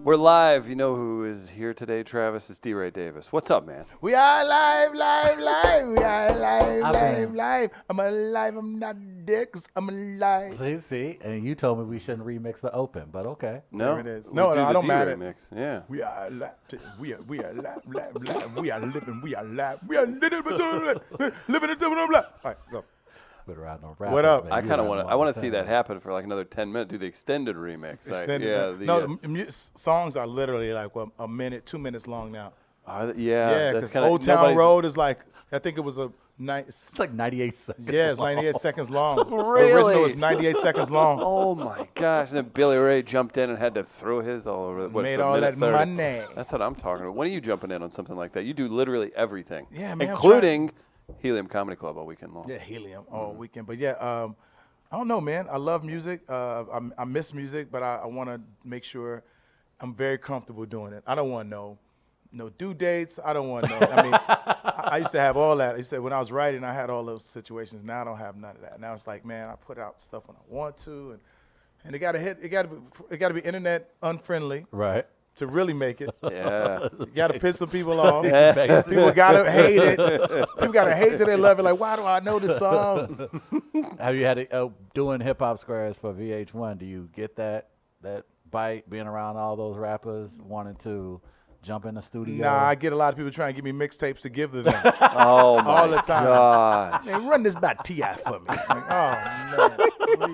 We're live. You know who is here today, Travis? It's DeRay Davis. What's up, man? We are live. We are live. I'm alive. I'm not dead 'cause I'm alive. See, and you told me we shouldn't remix the open, but okay. No, There it is. we No, do I the don't D-Ray matter. Mix. Yeah. We are alive. We are live. We are living. We are live. We are living it. All right, go. But around no rappers, What up? man. I You kind of around want to. all I want the to see time. that happen for like another 10 minutes. Do the extended remix. Songs are literally like a minute, 2 minutes long now. Yeah, Yeah, that's because kind of Old Town Road is like, I think it was a night. It's like 98 seconds. Yeah, it's 98 seconds long. Really? The original was 98 seconds long. Oh my gosh! And then Billy Ray jumped in and had to throw his all over. What, Made so all minute that 30. money. That's what I'm talking about. When are you jumping in on something like that? You do literally everything. Yeah, man, I'm including Helium Comedy Club all weekend long. Yeah, Helium all weekend. But yeah, I don't know, man. I love music. I miss music, but I want to make sure I'm very comfortable doing it. I don't want no due dates. I don't want no. I mean, I used to have all that. I used to, when I was writing, I had all those situations. Now I don't have none of that. Now it's like, man, I put out stuff when I want to, and it got to hit. It got to be internet unfriendly Right. to really make it. Yeah. You got to piss some people off. Basically. People got to hate it. People got to hate that they love it. Like, why do I know this song? Have you had doing hip hop squares for VH1? Do you get that bite being around all those rappers wanting to jump in the studio? Nah, I get a lot of people trying to give me mixtapes to give to them. Oh my All the time. gosh. Man, run this by T.I. for me. Like, oh, man.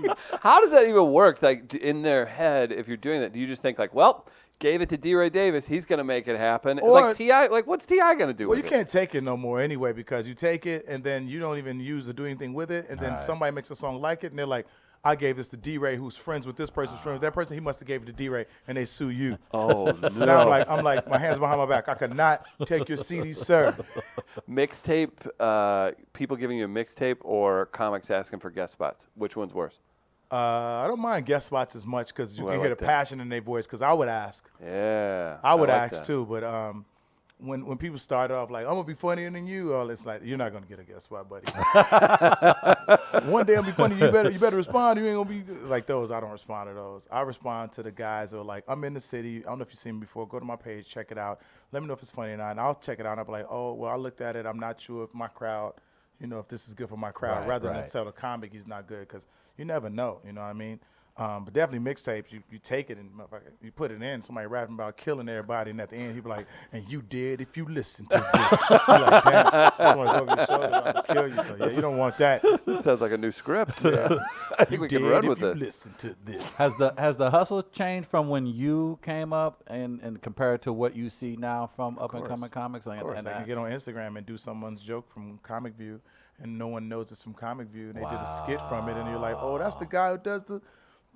Please. How does that even work? Like in their head, if you're doing that, do you just think like, well, gave it to DeRay Davis, he's gonna make it happen? Or- like T.I., like what's T.I. gonna do? Well, with you it? can't take it no more anyway because you take it and then you don't even use or do anything with it. And then Right. somebody makes a song like it and they're like, I gave this to DeRay, who's friends with this person, friends with that person. He must have gave it to DeRay, and they sue you. Oh no. So now I'm like, my hands behind my back. I could not take your CD, sir. Mixtape, people giving you a mixtape or comics asking for guest spots. Which one's worse? I don't mind guest spots as much because you Well, I can hear like the that. passion in their voice. Because I would ask. Yeah. I would like ask that. too, but when people start off like, I'm gonna be funnier than you, all it's like, you're not gonna get a guest spot, buddy. One day I'll be funny. You better respond. You ain't gonna be like those. I don't respond to those. I respond to the guys who are like, I'm in the city. I don't know if you've seen me before. Go to my page, check it out. Let me know if it's funny or not. And I'll check it out. And I'll be like, oh, well, I looked at it. I'm not sure if my crowd, if this is good for my crowd, Right, rather than right. tell the comic he's not good, because you never know. You know what I mean? But definitely mixtapes, you take it and you put it in. Somebody rapping about killing everybody, and at the end he be like, "And you did if you listen to this." You're like, damn, someone's over your shoulder about to kill you. So yeah, you don't want that. This sounds like a new script. I think we can run with if you it. listen to this. Has the hustle changed from when you came up and compared to what you see now from up and coming comics? Of course, I can get on Instagram and do someone's joke from Comic View, and no one knows it's from Comic View, and they did a skit from it, and you're like, "Oh, that's the guy who does the."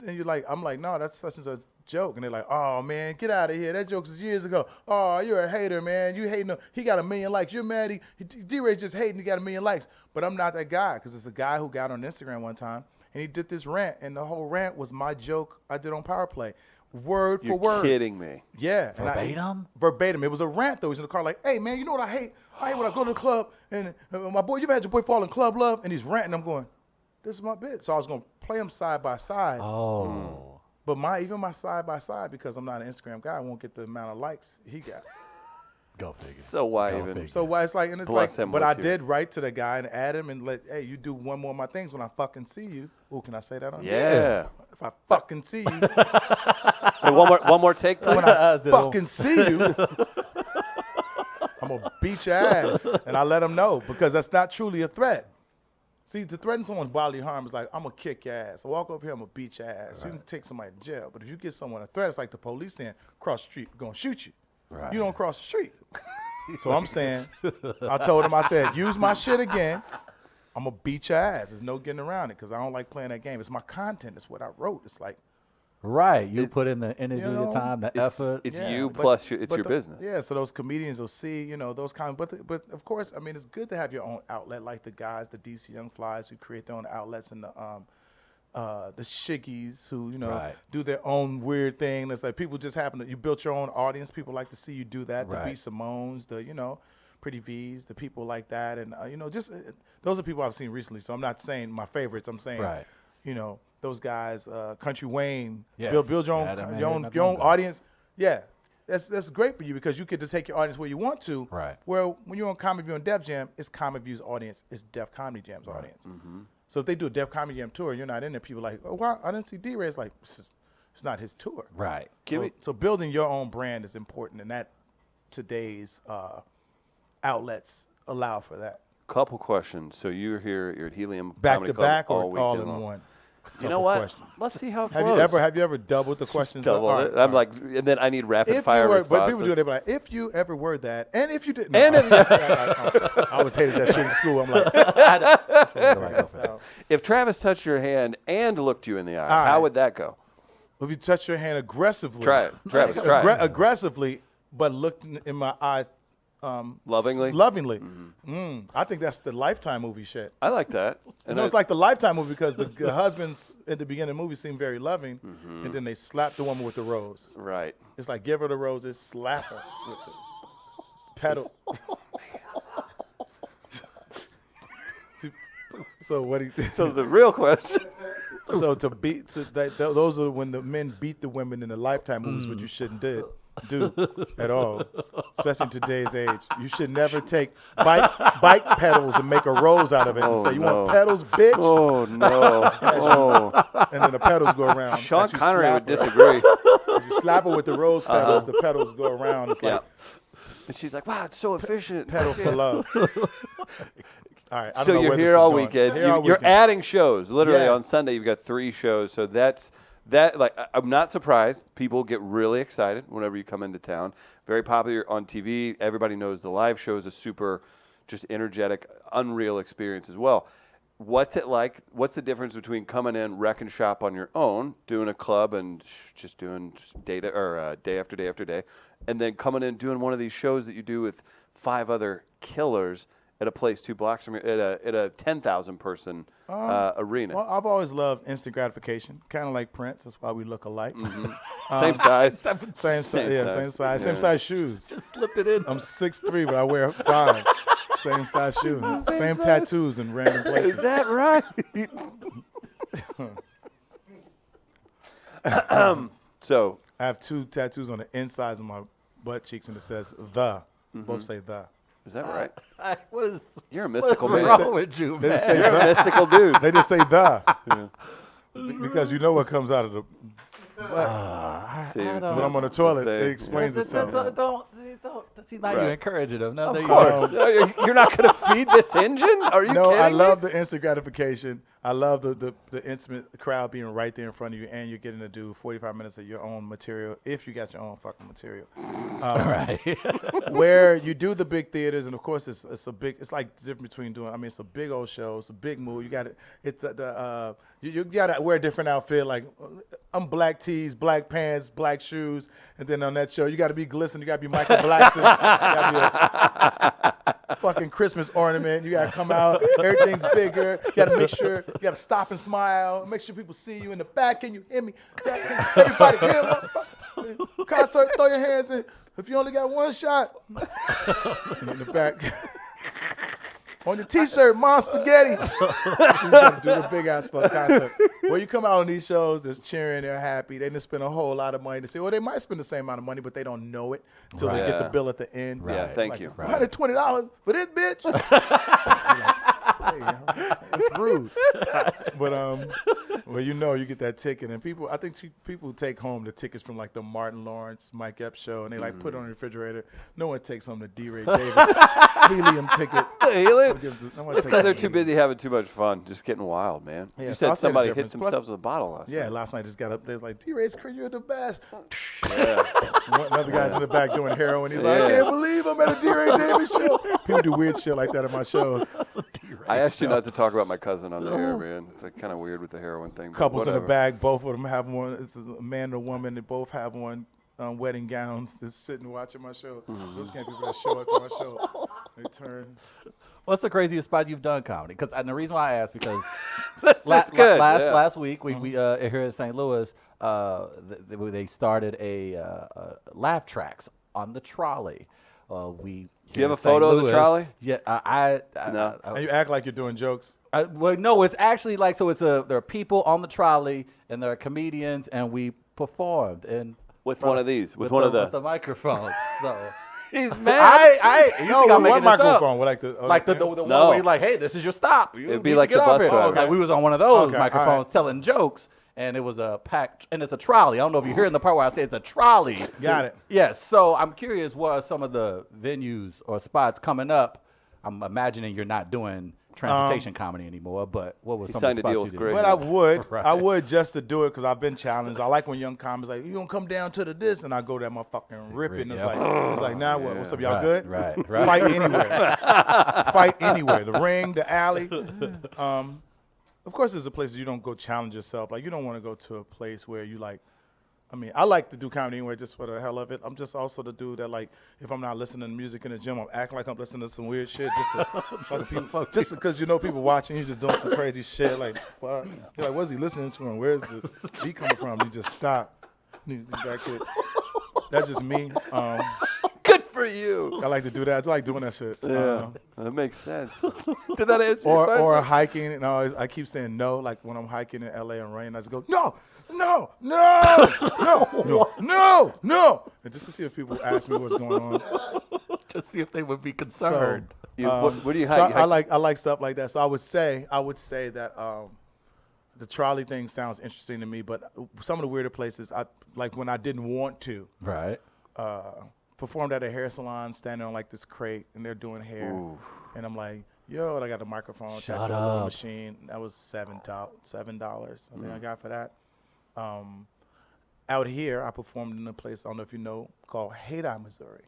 And you're like, I'm like, no, that's such and such joke. And they're like, oh, man, get out of here. That joke was years ago. Oh, you're a hater, man. You hating him. He got 1 million likes. You're mad. D-Ray just hating. He got 1 million likes. But I'm not that guy, because it's a guy who got on Instagram one time, and he did this rant, and the whole rant was my joke I did on Power Play. Word You're for word. kidding me. Yeah. and Verbatim? Verbatim. It was a rant, though. He's in the car like, hey, man, you know what I hate? I hate when I go to the club, and my boy, you ever had your boy fall in club love? And he's ranting. I'm going, this is my bit. So I was going to play them side by side. Oh. But even my side by side, because I'm not an Instagram guy, I won't get the amount of likes he got. Go figure. So why Go even? figure. So why it's like, and it's Bless like, him but with I you. did write to the guy and add him and hey, you do one more of my things when I fucking see you. Ooh, can I say that on Yeah. If I fucking see you, Hey, one more take, please. when I fucking see you, I'm gonna beat your ass, and I let him know, because that's not truly a threat. See, to threaten someone's bodily harm is like, I'm gonna kick your ass. I walk over here, I'm gonna beat your ass. You can take somebody to jail, but if you get someone a threat, it's like the police saying, cross the street, we're gonna shoot you. Right. You don't cross the street. So I'm saying, I told him, I said, use my shit again, I'm gonna beat your ass. There's no getting around it, because I don't like playing that game. It's my content. It's what I wrote. It's like, Right. You put in the energy, you know, the time, the effort. It's yeah, you but- plus it's but your business. Yeah, so those comedians will see, those kind of, but of course, I mean, it's good to have your own outlet, like the guys, the DC Young Flies, who create their own outlets, and the Shiggies who, Right. do their own weird thing. It's like people just happen to, you built your own audience. People like to see you do that. Right. The B. Simones, the, Pretty V's, the people like that. And, just those are people I've seen recently. So I'm not saying my favorites. I'm saying, Right. those guys, Country Wayne, Yes. build your Yeah, that man own, is not your own doing that. audience. Yeah, that's great for you because you get to take your audience where you want to. Right. Where when you're on Comic View and Def Jam, it's Comic View's audience, it's Def Comedy Jam's audience. Mm-hmm. So if they do a Def Comedy Jam tour, you're not in there. People are like, oh, wow, I didn't see DeRay. It's like it's not his tour. Right. So building your own brand is important, and that today's outlets allow for that. Couple questions. So you're here. You're at Helium Back Comedy to Club back or weekend all in long. one? You know Couple what? questions. Let's see how it Have flows. you ever doubled the questions? Double All it. right, I'm all like, and then I need rapid if fire you were, responses. but people do it. They're like, if you ever were that, and if you didn't. And if I always hated that shit in school. I'm like, If Travis touched your hand and looked you in the eye, All how right. would that go? if you touch your hand aggressively, Try it, Travis. Try it. aggressively, but looked in my eyes, Lovingly? Lovingly. I think that's the Lifetime movie shit. I like that. And it's like the Lifetime movie because the husbands at the beginning of the movie seem very loving, and then they slap the woman with the rose. right. It's like give her the roses, slap her with the pedal. So what do you think? So the real question. So those are when the men beat the women in the Lifetime movies, which you shouldn't do at all, especially in today's age. You should never take bike pedals and make a rose out of it and say, you want pedals, bitch? Oh no. Oh. And then the pedals go around. Sean As you Connery slap would her. disagree. As you slap her with the rose pedals, the pedals go around. It's Yeah. like And she's like, wow, it's so efficient. pedal for love. All right. I don't So know you're where this here is all going. weekend. Here all You're weekend. adding shows. Literally Yes. on Sunday, you've got 3 shows. So that. Like, I'm not surprised. People get really excited whenever you come into town. Very popular on TV. Everybody knows the live show is a super, just energetic, unreal experience as well. What's it like? What's the difference between coming in, wrecking shop on your own, doing a club and just doing day after day after day, and then coming in doing one of these shows that you do with 5 other killers at a place 2 blocks from here, at a 10,000 person arena? Well, I've always loved instant gratification, kind of like Prince. That's why we look alike. Same size. Same size. Same size shoes. Just slipped it in. I'm 6'3", but I wear 5. Same size shoes. Same tattoos in random places. Is that right? So I have 2 tattoos on the insides of my butt cheeks, and it says "the." Both say "the." is that right? What is You're a mystical what's man. wrong with you, They man? just say You're a "the." mystical dude. They just say "the," because you know what comes out of the. See, I don't- When I'm on the toilet, They- it explains itself. Don't. See, now Right. you're encouraging them. Now Of that you course. You're not going to feed this engine? Are you No, kidding I me? love the instant gratification. I love the intimate crowd being right there in front of you, and you're getting to do 45 minutes of your own material if you got your own fucking material. Right. Where you do the big theaters, and of course it's like the difference between doing. I mean, it's a big old show, it's a big move. You got to you got to wear a different outfit. Like I'm black tees, black pants, black shoes, and then on that show you got to be glistening. You got to be Michael Blackson. You got to be a fucking Christmas ornament. You got to come out. Everything's bigger. You got to make sure. You got to stop and smile. Make sure people see you in the back. Can you hear me? Everybody hear me? Concert, throw your hands in. If you only got one shot, in the back. On your T-shirt, Mom Spaghetti. You gotta do the big ass fuck concert. When you come out on these shows, they're cheering, they're happy. They didn't spend a whole lot of money to say, well, they might spend the same amount of money, but they don't know it until they get Right. the bill at the end. Yeah, It's thank like, you. $120 for this bitch. Hey, that's rude. But well, you know, you get that ticket, and people, I think people take home the tickets from like the Martin Lawrence, Mike Epps show, and they like put it on the refrigerator. No one takes home the DeRay Davis helium ticket. Helium? No one It's takes because they're home too the- busy having too much fun, just getting wild, man. Yeah, You so I'll said say the somebody hit difference. Plus- themselves with a bottle last Yeah, night. last night just got up there. It's like, DeRay's you're the best. Yeah. Another guy's in the back doing heroin. He's like, I Yeah. can't believe I'm at a DeRay Davis show. People do weird shit like that at my shows. I asked you not to talk about my cousin on the air, man. It's like kind of weird with the heroin thing. but Couples in the whatever. back, both of them have one. It's a man and a woman. They both have one wedding gowns. Just sitting watching my show. Those kind of people that show up to my show. They turn. What's the craziest spot you've done comedy? Because and the reason why I ask because That's good. yeah. last week we here in St. Louis they started a laugh tracks on the trolley. We Do you have a photo of the trolley? Yeah, No. And you act like you're doing jokes. well, no, it's actually like so. There are people on the trolley and there are comedians, and we performed. And with one of these, with one of with the. the microphones. So He's mad. you No, think I'm what making this up? microphone? Like the one No. where you're like, hey, this is your stop. You It'd be need like to get the off bus it. driver. Like we was on one of those Okay, microphones all right. telling jokes, and it was a packed, and it's a trolley. I don't know if you're hearing the part where I say it's a trolley. Got it. Yes. So I'm curious, what are some of the venues or spots coming up? I'm imagining you're not doing transportation comedy anymore, but what was He some of signed the a deal spots with you Greg. did? But I Right. would just to do it because I've been challenged. I like when young comics like, you gonna come down to the this, and I go there, motherfucking rip it. And it's like, now what? What's up, y'all Right, good? right. Fight anywhere. Fight anywhere. The ring, the alley. Of course, there's a place you don't go challenge yourself. Like you don't want to go to a place where you like. I mean, I like to do comedy anyway, just for the hell of it. I'm just also the dude that like, if I'm not listening to music in the gym, I'm acting like I'm listening to some weird shit, just to fuck people. Just because people watching, you just doing some crazy shit. Like, fuck. You're like, what's he listening to, and where's the beat coming from? You just stop. Back to it. That's just me. Good for you. I like to do that. I like doing that shit. Yeah, that makes sense. Did that answer your Or question? hiking, and I keep saying no. Like when I'm hiking in LA and rain, I just go no, no, no, no, no, no, and just to see if people ask me what's going on. Just see if they would be concerned. What do you So hike? I like stuff like that. So I would say that the trolley thing sounds interesting to me, but some of the weirder places, I like when I didn't want to. Right. Performed at a hair salon, standing on like this crate, and they're doing hair, and I'm like, yo, and I got the microphone, Shut attached to a little up. machine. That was $7. I think I got for that. Out here, I performed in a place I don't know if you know called Hayti, Missouri.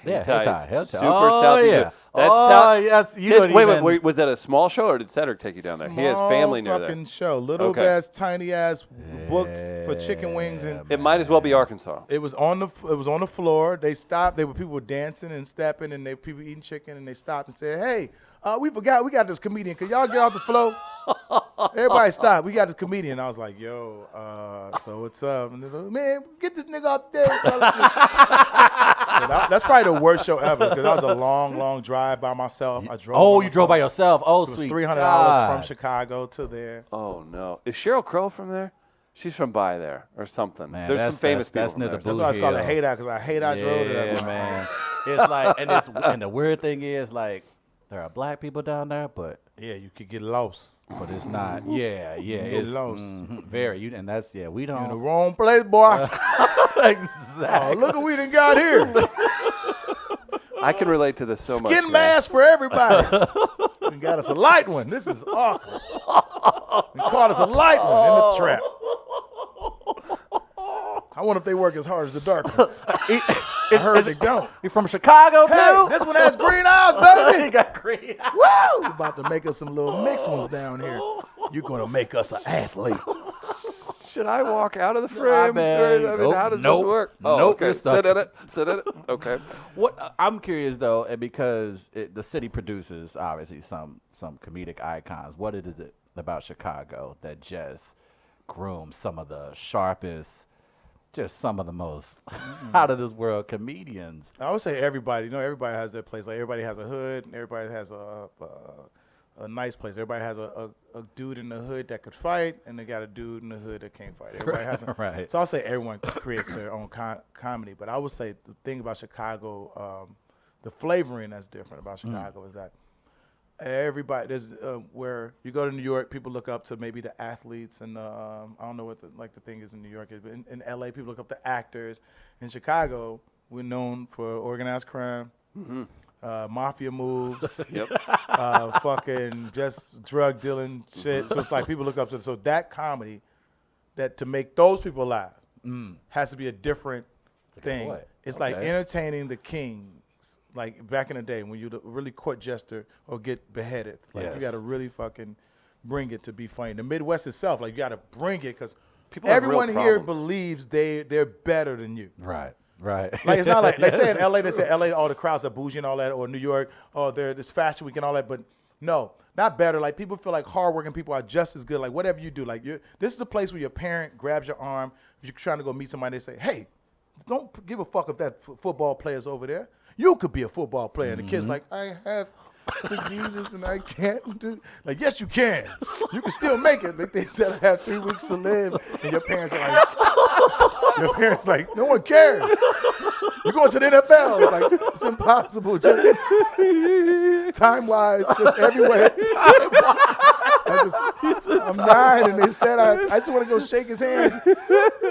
Yeah, Hayti. Hayti. Super Oh, Southeast. yeah. That's Oh, yes. You don't wait, even- wait. Was that a small show, or did Cedric take you down there? He has family near there. Fucking show, little Okay. ass, tiny ass books for chicken wings, and It might as well be Arkansas. it was on the floor. They stopped. People were dancing and stepping, and people eating chicken, and they stopped and said, "Hey, we forgot we got this comedian. Could y'all get off the floor?" Everybody stopped. We got this comedian. I was like, "Yo, so what's up?" And they're like, "Man, get this nigga out there." That's probably the worst show ever because that was a long drive by myself. I drove. Oh, by you drove by myself. yourself. Oh, It was sweet. $300 God. from Chicago to there. Oh no, is Sheryl Crow from there? She's from by there or something. Man, There's some famous people that's from near there. the That's Blue why it's called a Hill. hate out because I hate I drove to that. Yeah, man. It's like, and the weird thing is, like, there are black people down there, but Yeah, you could get lost. it's not. Yeah, Get it's lost. very. And that's we You're in the don't. wrong place, boy. Exactly. Oh, look what we done got here. I can relate to this so much. Skin man. mask for everybody. We got us a light one. This is awkward. We caught us a light one in the trap. I wonder if they work as hard as the dark ones. I heard they don't. You from Chicago Hey, too? this one has green eyes, He baby. got green. Woo! We're about to make us some little mixed ones down here. You're going to make us an athlete. Should I walk out of the frame? man. I mean, how does Nope. this work? Nope, Oh, okay. you're stuck. Sit in it. Sit in it. Okay. What I'm curious though, and because the city produces obviously some comedic icons. What is it about Chicago that just grooms some of the sharpest, just some of the most out of this world comedians? I would say everybody. Everybody has their place. Like everybody has a hood. And everybody has a nice place. Everybody has a dude in the hood that could fight, and they got a dude in the hood that can't fight. Everybody has a, Right. So I'll say everyone creates their own comedy. But I would say the thing about Chicago, the flavoring that's different about Chicago is that everybody there's where you go to New York, people look up to maybe the athletes, and I don't know what the thing is in New York, but in LA people look up to actors. In Chicago, we're known for organized crime. Mafia moves, Yep. fucking just drug dealing shit. So it's like people look up to. So that comedy, that to make those people laugh, has to be a different thing. point. It's like Okay. entertaining the kings, like back in the day when you really court jester or get beheaded. Like Yes. you got to really fucking bring it to be funny. The Midwest itself, like you got to bring it because People have real everyone here problems. believes they're better than you. Right. Right. Like it's not like they say in LA, they say LA, all the crowds are bougie and all that, or New York, oh, they're this fashion week and all that. But no, not better. Like people feel like hardworking people are just as good. Like whatever you do, like this is the place where your parent grabs your arm. If you're trying to go meet somebody, they say, hey, don't give a fuck if that football player's over there. You could be a football player. And the kid's like, I have to Jesus and I can't do. Like, yes, you can. You can still make it. But they said I have 3 weeks to live, and your parents are like, no one cares. You're going to the NFL. It's like, it's impossible. Just time-wise, just everywhere. I'm 9, and they said I just want to go shake his hand.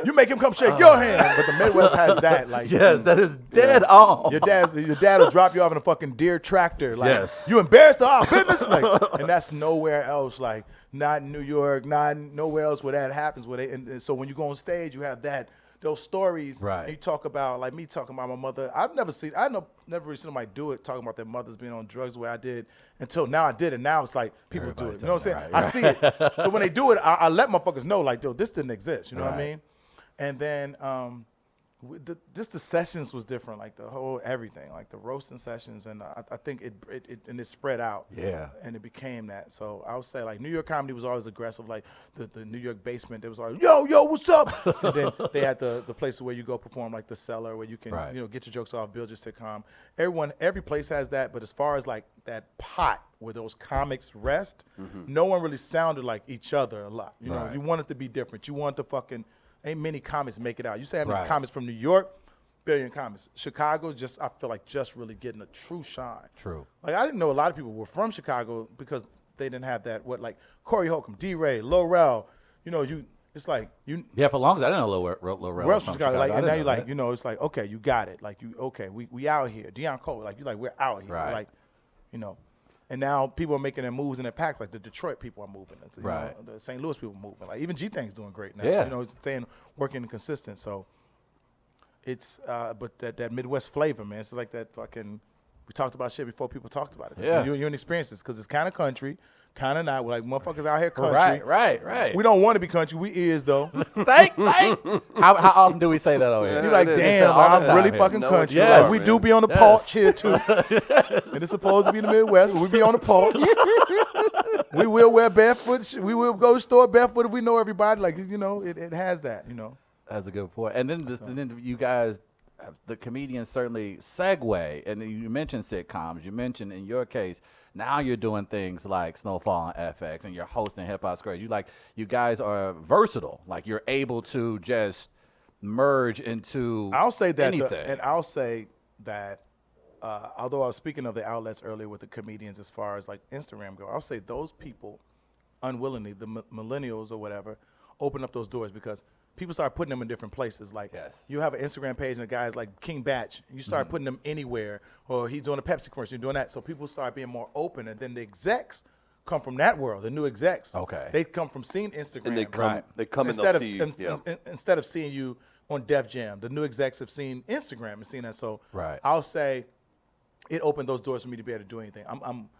You make him come shake your hand. But the Midwest has that. Like, Yes, that is dead on. Your dad will drop you off in a fucking deer tractor. Like, Yes. you embarrassed our business. Like, and that's nowhere else. Like, not in New York, not nowhere else where that happens. And so when you go on stage, you have those stories. Right. And you talk about, like me talking about my mother. I've never really seen somebody do it, talking about their mothers being on drugs the way I did until now. I did it. Now it's like people do it. You know what I'm saying? Right, I see it. So when they do it, I let motherfuckers know, like, yo, this didn't exist. You know what I mean? And then just the sessions was different, like the whole everything, like the roasting sessions, and I think it spread out. Yeah. And it became that. So I would say, like, New York comedy was always aggressive, like the New York basement. It was always, yo, what's up? And then they had the places where you go perform, like the Cellar, where you can get your jokes off, build your sitcom. Every place has that, but as far as like that pot where those comics rest, no one really sounded like each other a lot. You know, you want it to be different. You want the fucking. Ain't many comics make it out. You say how many comics from New York? Billion comics. Chicago, I feel like just really getting a true shine. True. Like, I didn't know a lot of people were from Chicago because they didn't have that, like Corey Holcomb, DeRay, Lorel, it's like you. Yeah, for long as I didn't know Lorel was from Chicago. Like, and now you're like, it's like, okay, you got it. Like, we out here. Deion Cole, like, we're out here. Right. Like, and now people are making their moves in their packs. Like the Detroit people are moving. The St. Louis people are moving. Like even G-Thang's doing great now. Yeah. It's staying working and consistent. So it's but that Midwest flavor, man. It's like that fucking. We talked about shit before people talked about it. Yeah. You're in experiences because it's kind of country, kind of not. We're like motherfuckers out here country. Right. We don't want to be country. We is though. Thank. How often do we say that over here? You're like, damn, I'm really fucking country. Yes. Like, we do be on the porch here too. And it's supposed to be the Midwest, but we be on the porch. We will wear barefoot. We will go to the store barefoot if we know everybody. Like, it has that, That's a good point. And then you guys, the comedians certainly segue. And you mentioned sitcoms. You mentioned, in your case, now you're doing things like Snowfall on FX, and you're hosting Hip Hop Squares. You guys are versatile. Like, you're able to just merge into I'll say that, anything. and I'll say that, although I was speaking of the outlets earlier with the comedians as far as like Instagram go, I'll say those people unwillingly, the millennials or whatever, open up those doors because people start putting them in different places. Like, you have an Instagram page and a guy's like King Batch. You start putting them anywhere, or he's doing a Pepsi commercial, you're doing that. So people start being more open, and then the execs come from that world. The new execs, they come from seeing Instagram. And they come and they'll see you. Instead of seeing you on Def Jam, the new execs have seen Instagram and seen that. So I'll say it opened those doors for me to be able to do anything. I'm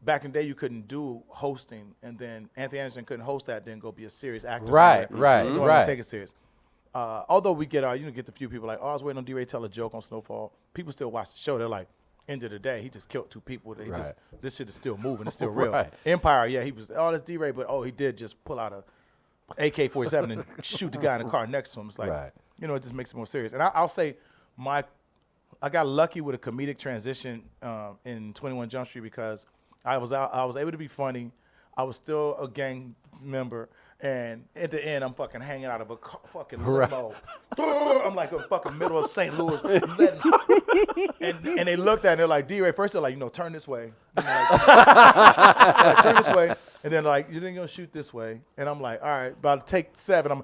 back in the day, you couldn't do hosting, and then Anthony Anderson couldn't host that, then go be a serious actor. Right. Take it serious. Although we get the few people like, I was waiting on DeRay tell a joke on Snowfall. People still watch the show. They're like, end of the day, he just killed 2 people. This shit is still moving. It's still real. Empire, he was, that's DeRay, but he did just pull out a AK-47 and shoot the guy in the car next to him. It's like, it just makes it more serious. And I'll say I got lucky with a comedic transition in 21 Jump Street because I was able to be funny. I was still a gang member, and at the end, I'm fucking hanging out of a fucking limo. I'm like a fucking middle of St. Louis, and they looked at it and they're like, DeRay. First they're like, turn this way. Turn this way, and then like, you're gonna shoot this way, and I'm like, all right, about to take 7. I'm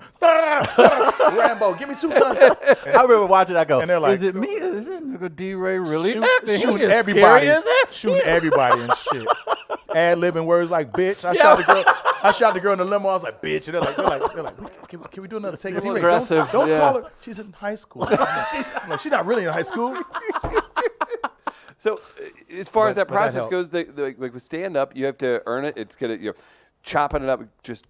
Rambo, give me 2 guns. I remember watching that go. And they're like, is it me? Is it DeRay really? Shooting everybody, shooting everybody and shit. Ad-libbing words like bitch. I shot the girl in the limo. I was like, bitch. And they're like, can we do another take? More aggressive. Don't call her. She's in high school. I'm like, she's not really in high school. So as far as that process goes, like with stand-up, you have to earn it. It's gonna, chopping it up, just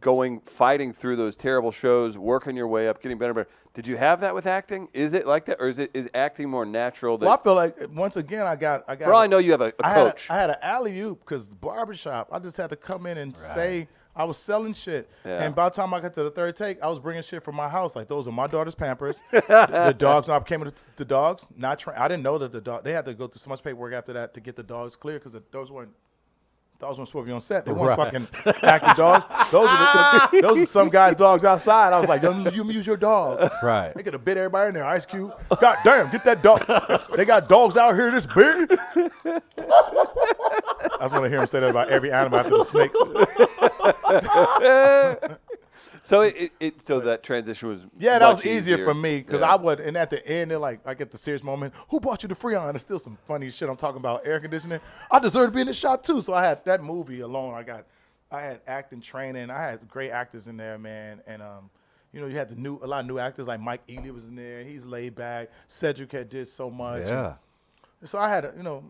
fighting through those terrible shows, working your way up, getting better and better. Did you have that with acting? Is it like that, or is acting more natural? Well, I feel like once again, I got. For all I know, you have a coach. I had an alley-oop because barbershop. I just had to come in and say I was selling shit. Yeah. And by the time I got to the third take, I was bringing shit from my house. Like, those are my daughter's Pampers. the dogs, when I came with the dogs, I didn't know that the dog, they had to go through so much paperwork after that to get the dogs clear because the dogs weren't supposed to be on set. They weren't fucking active dogs. Those are some guys' dogs outside. I was like, you use your dogs. Right. They could have bit everybody in there. Ice Cube. God damn, get that dog. They got dogs out here this big. I just want to hear him say that about every animal after the snakes. So so that transition was Yeah, that was easier for me because Yeah. I would. And at the end, they're like, I get the serious moment. Who bought you the Freon? There's still some funny shit. I'm talking about air conditioning. I deserve to be in the shop too. So I had that movie alone. I had acting training. I had great actors in there, man. And you know, you had a lot of new actors like Mike Ealy was in there. He's laid back. Cedric had did so much. Yeah. And so I had, you know.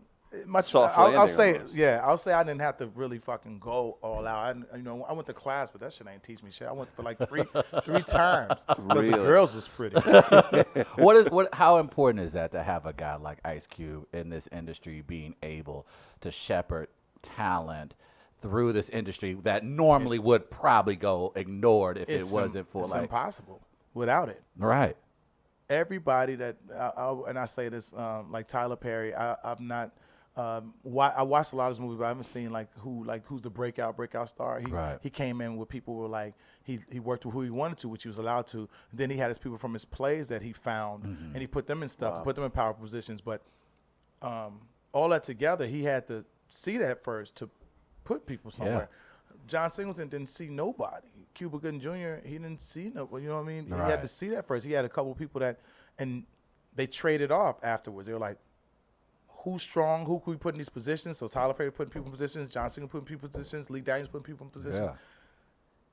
Soft I'll landing say, almost. yeah, I'll say I didn't have to really fucking go all out. I went to class, but that shit ain't teach me shit. I went for like three times because Really? the girls was pretty. How important is that to have a guy like Ice Cube in this industry being able to shepherd talent through this industry that normally would probably go ignored if it wasn't for it's like impossible without it. right. Everybody that and I say this like Tyler Perry, I've not. I watched a lot of his movies, but I haven't seen who's the breakout star. He came in with people who were like he worked with who he wanted to, which he was allowed to. And then he had his people from his plays that he found, and he put them in stuff, put them in powerful positions. But all that together, he had to see that first to put people somewhere. John Singleton didn't see nobody. Cuba Gooding Jr. He didn't see nobody. You know what I mean? Right. He had to see that first. He had a couple of people and they traded off afterwards. They were like, who's strong? Who can we put in these positions? So Tyler Perry putting people in positions, John Singleton putting people in positions, Lee Daniels putting people in positions. Yeah.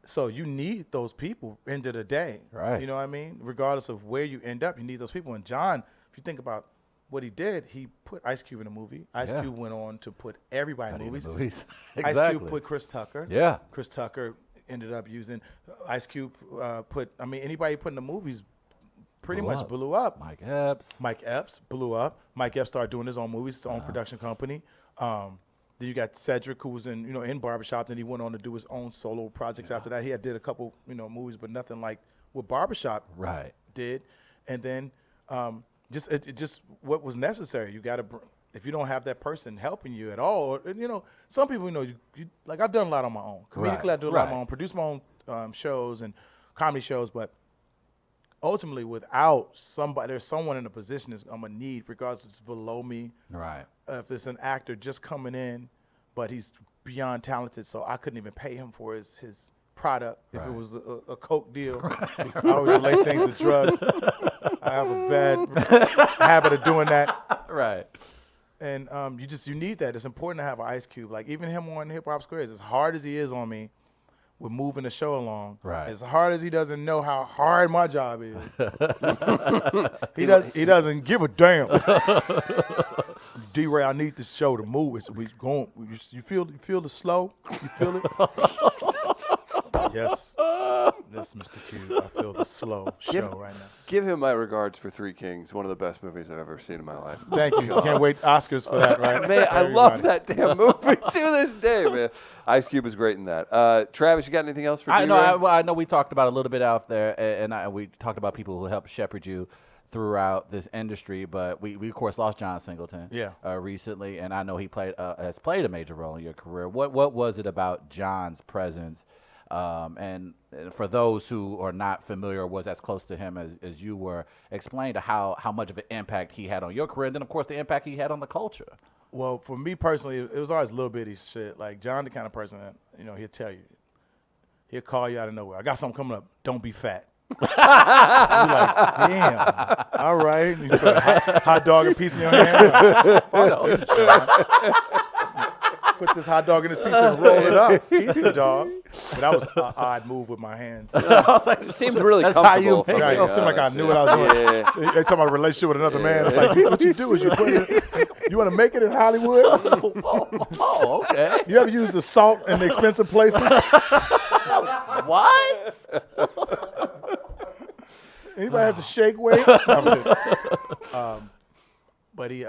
So you need those people end of the day. Right. You know what I mean? Regardless of where you end up, you need those people. And John, if you think about what he did, he put Ice Cube in a movie. Ice Cube went on to put everybody in movies. Exactly. Ice Cube put Chris Tucker. Yeah. Chris Tucker ended up using Ice Cube anybody put in the movies pretty Blew much up. blew up. Mike Epps. Blew up. Mike Epps started doing his own movies, his own production company. Then you got Cedric, who was in Barbershop. Then he went on to do his own solo projects after that. He did a couple, movies, but nothing like what Barbershop did. And then just what was necessary. You got to, if you don't have that person helping you at all, or, some people, you like I've done a lot on my own. Comedically, I do a lot on my own, produce my own shows and comedy shows, but ultimately, without somebody, there's someone in a position I'm gonna need, regardless if it's below me. Right. If there's an actor just coming in, but he's beyond talented, so I couldn't even pay him for his product. If it was a Coke deal, I always relate things to drugs. I have a bad habit of doing that. Right. And you need that. It's important to have an Ice Cube. Like even him on Hip Hop Squares, as hard as he is on me, with moving the show along. Right. As hard as he doesn't know how hard my job is. he doesn't give a damn. DeRay, I need this show to move. So we going. You feel the slow? You feel it? Yes. Yes, Mr. Q. I feel the slow show right now. Give him my regards for Three Kings, one of the best movies I've ever seen in my life. Thank you. Can't wait Oscars for that, right? Man, I love that damn movie to this day, man. Ice Cube is great in that. Travis, you got anything else for DeRay? I know we talked about a little bit out there, and we talked about people who helped shepherd you throughout this industry, but we of course lost John Singleton recently, and I know he has played a major role in your career. What was it about John's presence? And for those who are not familiar or was as close to him as you were, explain to how much of an impact he had on your career, and then of course the impact he had on the culture. Well, for me personally, it was always little bitty shit. Like John, the kind of person that he'll tell you, he'll call you out of nowhere. I got something coming up. Don't be fat. You're like, damn. All right. You put a hot dog and piece in your hand. Like, fuck you, John. Put this hot dog in this pizza and roll it up. Pizza dog. But that was an odd move with my hands. I was like, It seemed really that's comfortable. how you Right, it seemed like I knew what I was doing. Yeah. They talking about a relationship with another man. It's like, what you do is you put it, you want to make it in Hollywood? oh, okay. You ever use the salt in the expensive places? What? Anybody have to shake weight? No, I'm kidding. But he,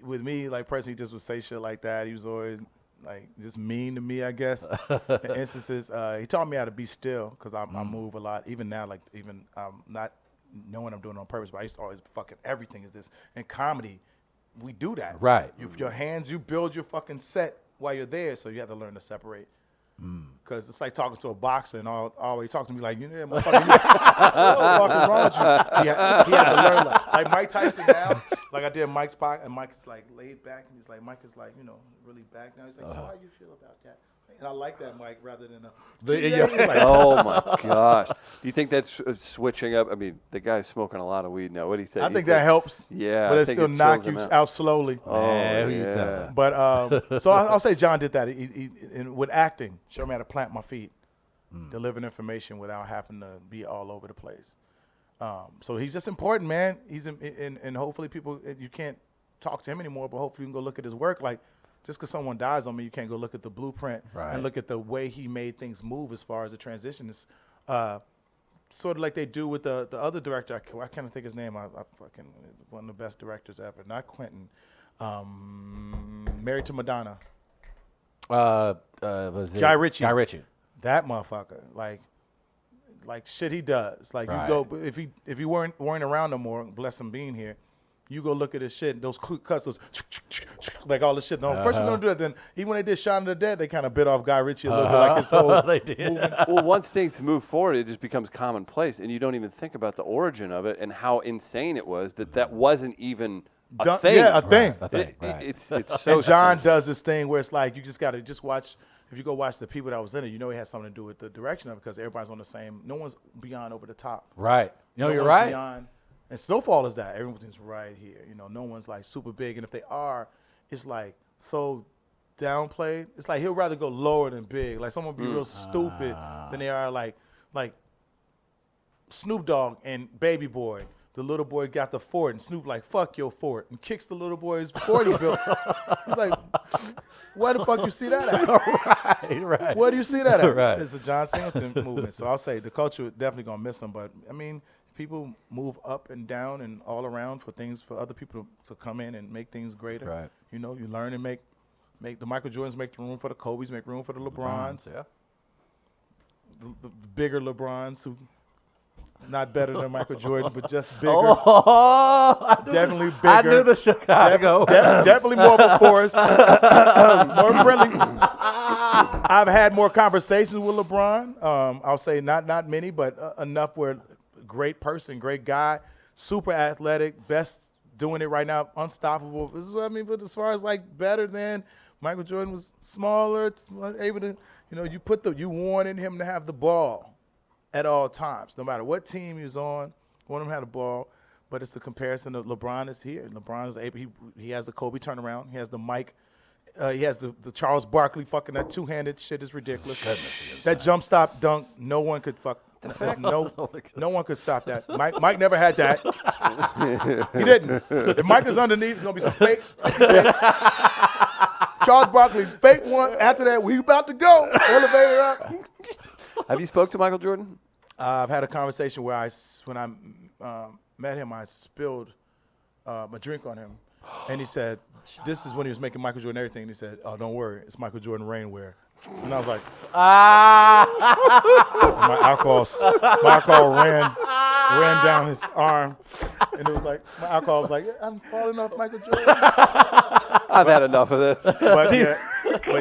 with me, like personally, he just would say shit like that. He was always like just mean to me, I guess. In instances, he taught me how to be still because I move a lot. Even now, like even not knowing I'm doing it on purpose, but I used to always fucking everything is this. In comedy, we do that. Right. Your hands, you build your fucking set while you're there, so you have to learn to separate. Because it's like talking to a boxer and always talk to me like, motherfucker, what the fuck is wrong with you? He had to learn, like Mike Tyson now, like I did Mike's pocket, and Mike is like laid back, and he's like, Mike is like, really back now. He's like, so how you feel about that? And I like that Mike rather than Oh my gosh! Do you think that's switching up? I mean, the guy's smoking a lot of weed now. What do you say? I think that helps. Yeah, but I it think still knock chills you him out slowly. Oh, who you yeah. telling? But so I'll say John did that. And with acting, showed me how to plant my feet, deliver information without having to be all over the place. So he's just important, man. He's and hopefully people, you can't talk to him anymore, but hopefully you can go look at his work. Like, just because someone dies on me, you can't go look at the blueprint and look at the way he made things move as far as the transition. It's sort of like they do with the other director. I can't think his name. I fucking one of the best directors ever. Not Quentin. Married to Madonna. Was it Guy Ritchie. Guy Ritchie. That motherfucker, like shit he does. Like you go, if he weren't around no more, bless him being here. You go look at his shit, those cuts, those like all the shit. No, first we're gonna do that. Then even when they did Shaun of the Dead, they kind of bit off Guy Ritchie a little bit, like his whole. They did. Well, once things move forward, it just becomes commonplace, and you don't even think about the origin of it and how insane it was that wasn't even a thing. Yeah, a thing. I think, It's so. And John strange. does this thing where it's like you just gotta watch. If you go watch the people that was in it, you know it has something to do with the direction of it because everybody's on the same. No one's beyond over the top. Right. No, you're one's right. Beyond, and Snowfall is that. Everything's right here. No one's like super big. And if they are, it's like so downplayed. It's like he'll rather go lower than big. Like someone be real stupid than they are like Snoop Dogg and Baby Boy. The little boy got the fort, and Snoop like, fuck your fort, and kicks the little boy's fort he built. He's like, where the fuck you see that at? Right. Where do you see that at? Right. It's a John Singleton movement. So I'll say the culture definitely going to miss him. But, I mean, people move up and down and all around for things, for other people to come in and make things greater. Right. You learn and make the Michael Jordans, make the room for the Kobes, make room for the LeBrons. Yeah. The bigger LeBrons who not better than Michael Jordan, but just bigger. Definitely bigger. I knew the Chicago. Definitely more of a force. More friendly. I've had more conversations with LeBron. I'll say not many, but enough where great person, great guy, super athletic, best doing it right now, unstoppable. This is what I mean, but as far as like better than Michael Jordan was smaller, able to, you wanted him to have the ball at all times, no matter what team he was on. One of them had a ball, but it's the comparison of LeBron is here. LeBron is able. He has the Kobe turnaround. He has the Mike. He has the Charles Barkley fucking that two-handed shit is ridiculous. That jump stop dunk, no one could fuck. No one could stop that. Mike never had that. He didn't. If Mike is underneath, it's gonna be some fakes. Charles Barkley fake one. After that, we about to go. Elevator up. Have you spoke to Michael Jordan? I've had a conversation where when I met him, I spilled a drink on him. And he said, this is when he was making Michael Jordan everything. And he said, oh, don't worry. It's Michael Jordan rainwear. And I was like, my alcohol ran down his arm. And it was like, my alcohol was like, I'm falling off Michael Jordan. I've had enough of this. But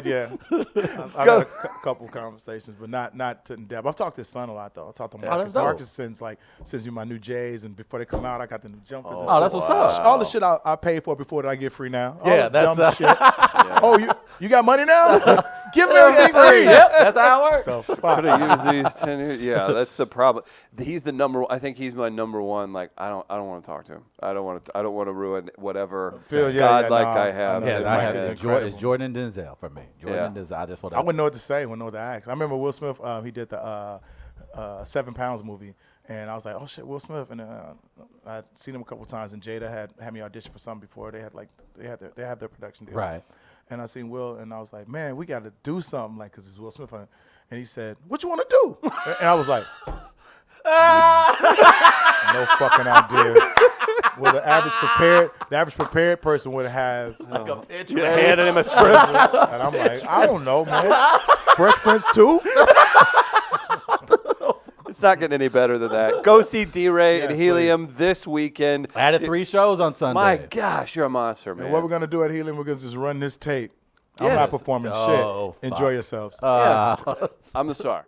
yeah, I've had a couple conversations, but not to in depth. I've talked to his son a lot though. I talked to Marcus. Marcus sends you my new J's, and before they come out, I got the new jumpers. Oh, that's what's up. All the shit I paid for before that I get free now. All Yeah, the that's dumb shit. Oh, you got money now? Give me everything free. Yep, that's how it works. The fuck? Could have used these 10 years. Yeah, that's the problem. He's the number. I think he's my number one. Like I don't want to talk to him. I don't want to ruin whatever godlike I have. Yeah, in I my have head. it's Jordan and Denzel for me. Jordan and Denzel. I just want. I wouldn't know what to say. Wouldn't know what to ask. I remember Will Smith. He did the 7 Pounds movie, and I was like, oh shit, Will Smith. And I'd seen him a couple times, and Jada had me audition for something before. They have their production deal. Right. And I seen Will, and I was like, man, we got to do something, like, because it's Will Smith. And he said, what you want to do? And I was like, No fucking idea. Well, the average prepared person would have. You handed him a script. And I'm like, I don't know, man. Fresh Prince 2? It's not getting any better than that. Go see DeRay and Yes, Helium this weekend. Added 3 shows on Sunday. My gosh, you're a monster, man. And what we're going to do at Helium, we're going to just run this tape. I'm Yes. not performing Oh, shit. Enjoy yourselves. Yeah. I'm the star.